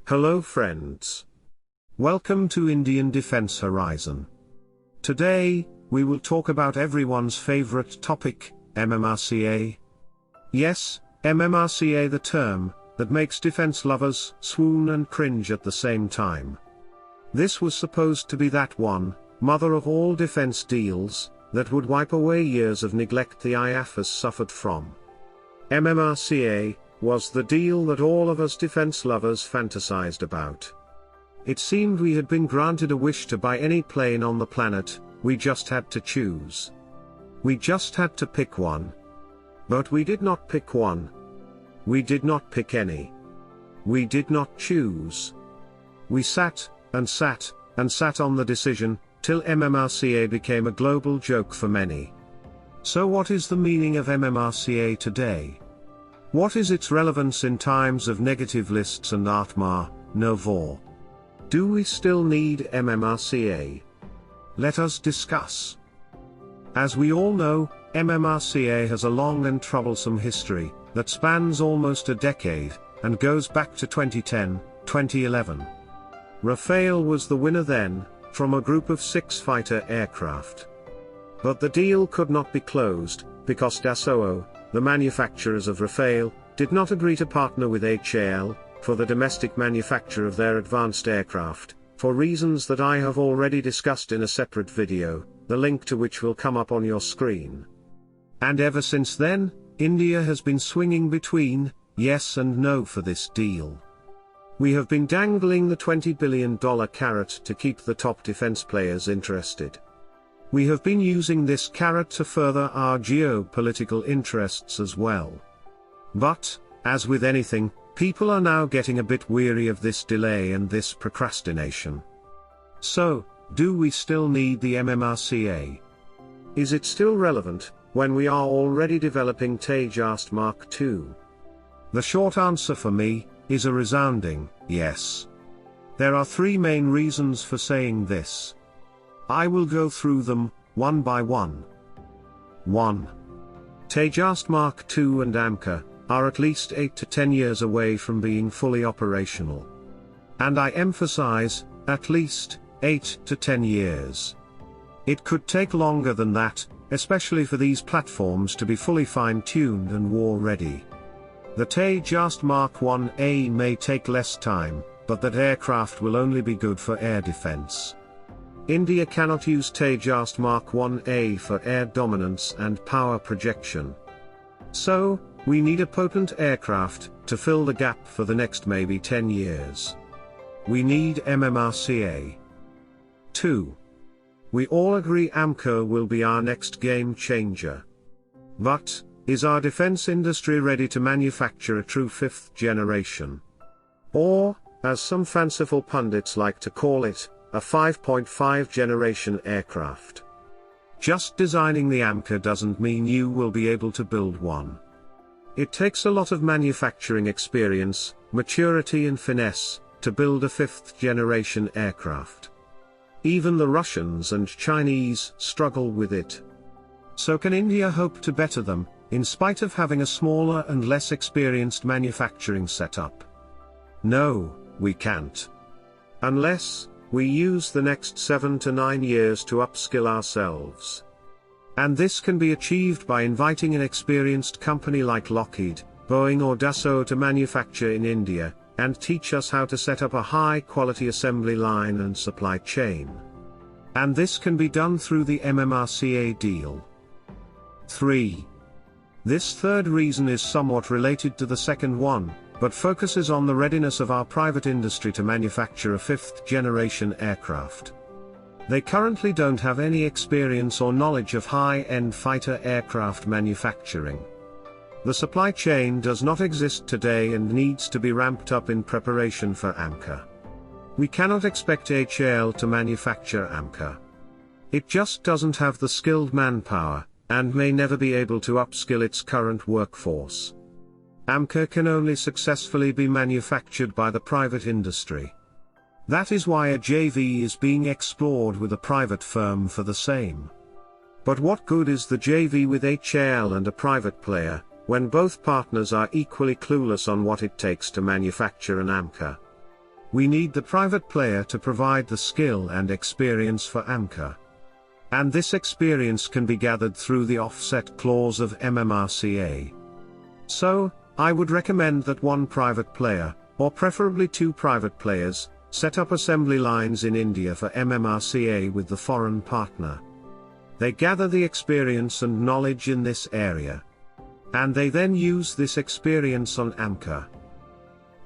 Hello friends. Welcome to Indian Defence Horizon. Today, we will talk about everyone's favorite topic, MMRCA. Yes, MMRCA, the term that makes defense lovers swoon and cringe at the same time. This was supposed to be that one, mother of all defense deals, that would wipe away years of neglect the IAF has suffered from. MMRCA was the deal that all of us defense lovers fantasized about. It seemed we had been granted a wish to buy any plane on the planet, we just had to choose. We just had to pick one. But we did not pick one. We did not pick any. We did not choose. We sat, and sat, and sat on the decision, till MMRCA became a global joke for many. So what is the meaning of MMRCA today? What is its relevance in times of negative lists and Atma, no war? Do we still need MMRCA? Let us discuss. As we all know, MMRCA has a long and troublesome history, that spans almost a decade, and goes back to 2010-2011. Rafale was the winner then, from a group of 6 fighter aircraft. But the deal could not be closed, because Dassault, the manufacturers of Rafale, did not agree to partner with HAL, for the domestic manufacture of their advanced aircraft, for reasons that I have already discussed in a separate video, the link to which will come up on your screen. And ever since then, India has been swinging between yes and no for this deal. We have been dangling the $20 billion carrot to keep the top defense players interested. We have been using this carrot to further our geopolitical interests as well. But, as with anything, people are now getting a bit weary of this delay and this procrastination. So, do we still need the MMRCA? Is it still relevant, when we are already developing Tejas Mark II? The short answer for me is a resounding yes. There are 3 main reasons for saying this. I will go through them, one by one. 1. Tejas Mark II and AMCA are at least 8 to 10 years away from being fully operational. And I emphasize, at least 8 to 10 years. It could take longer than that, especially for these platforms to be fully fine-tuned and war-ready. The Tejas Mark 1A may take less time, but that aircraft will only be good for air defense. India cannot use Tejas Mark 1A for air dominance and power projection. So, we need a potent aircraft to fill the gap for the next maybe 10 years. We need MMRCA. 2. We all agree AMCA will be our next game changer. But, is our defense industry ready to manufacture a true 5th generation? Or, as some fanciful pundits like to call it, a 5.5 generation aircraft? Just designing the AMCA doesn't mean you will be able to build one. It takes a lot of manufacturing experience, maturity and finesse, to build a 5th generation aircraft. Even the Russians and Chinese struggle with it. So can India hope to better them, in spite of having a smaller and less experienced manufacturing setup? No, we can't. Unless we use the next 7 to 9 years to upskill ourselves. And this can be achieved by inviting an experienced company like Lockheed, Boeing or Dassault to manufacture in India, and teach us how to set up a high-quality assembly line and supply chain. And this can be done through the MMRCA deal. 3. This third reason is somewhat related to the second one, but focuses on the readiness of our private industry to manufacture a 5th generation aircraft. They currently don't have any experience or knowledge of high-end fighter aircraft manufacturing. The supply chain does not exist today and needs to be ramped up in preparation for AMCA. We cannot expect HAL to manufacture AMCA. It just doesn't have the skilled manpower, and may never be able to upskill its current workforce. AMCA can only successfully be manufactured by the private industry. That is why a JV is being explored with a private firm for the same. But what good is the JV with HAL and a private player, when both partners are equally clueless on what it takes to manufacture an AMCA? we need the private player to provide the skill and experience for AMCA. And this experience can be gathered through the offset clause of MMRCA. So, I would recommend that one private player, or preferably two private players, set up assembly lines in India for MMRCA with the foreign partner. They gather the experience and knowledge in this area. And they then use this experience on AMCA.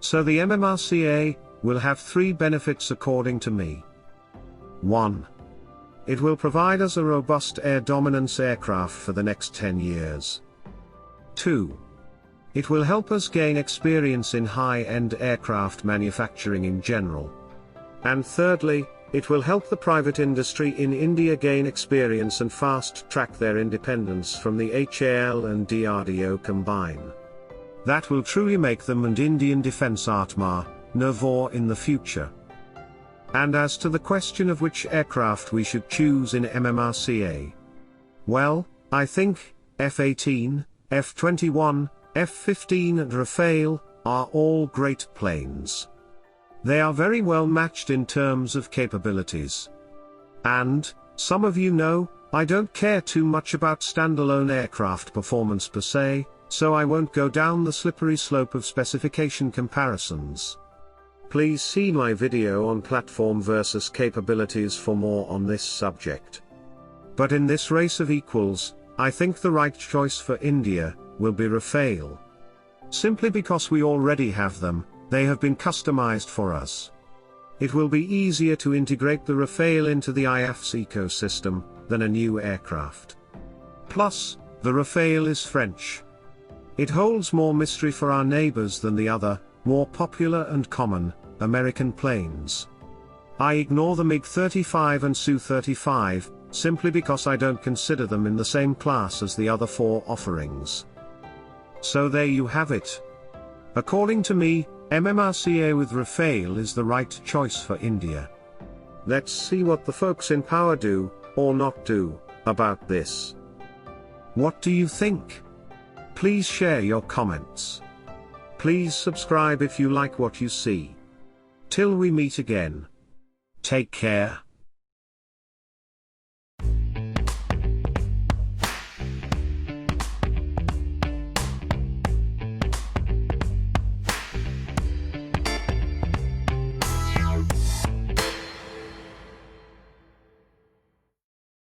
So the MMRCA will have three benefits according to me. 1. It will provide us a robust air dominance aircraft for the next 10 years. 2. It will help us gain experience in high-end aircraft manufacturing in general. And thirdly, it will help the private industry in India gain experience and fast-track their independence from the HAL and DRDO combine. That will truly make them and Indian Defence Atma-Nirvar in the future. And as to the question of which aircraft we should choose in MMRCA, well, I think F18, F21, F15 and Rafale are all great planes. They are very well matched in terms of capabilities. And, some of you know, I don't care too much about standalone aircraft performance per se, so I won't go down the slippery slope of specification comparisons. Please see my video on platform versus capabilities for more on this subject. But in this race of equals, I think the right choice for India will be Rafale. Simply because we already have them, they have been customized for us. It will be easier to integrate the Rafale into the IAF's ecosystem than a new aircraft. Plus, the Rafale is French. It holds more mystery for our neighbors than the other, more popular and common, American planes. I ignore the MiG-35 and Su-35, simply because I don't consider them in the same class as the other four offerings. So there you have it. According to me, MMRCA with Rafale is the right choice for India. Let's see what the folks in power do, or not do, about this. What do you think? Please share your comments. Please subscribe if you like what you see. Till we meet again. Take care.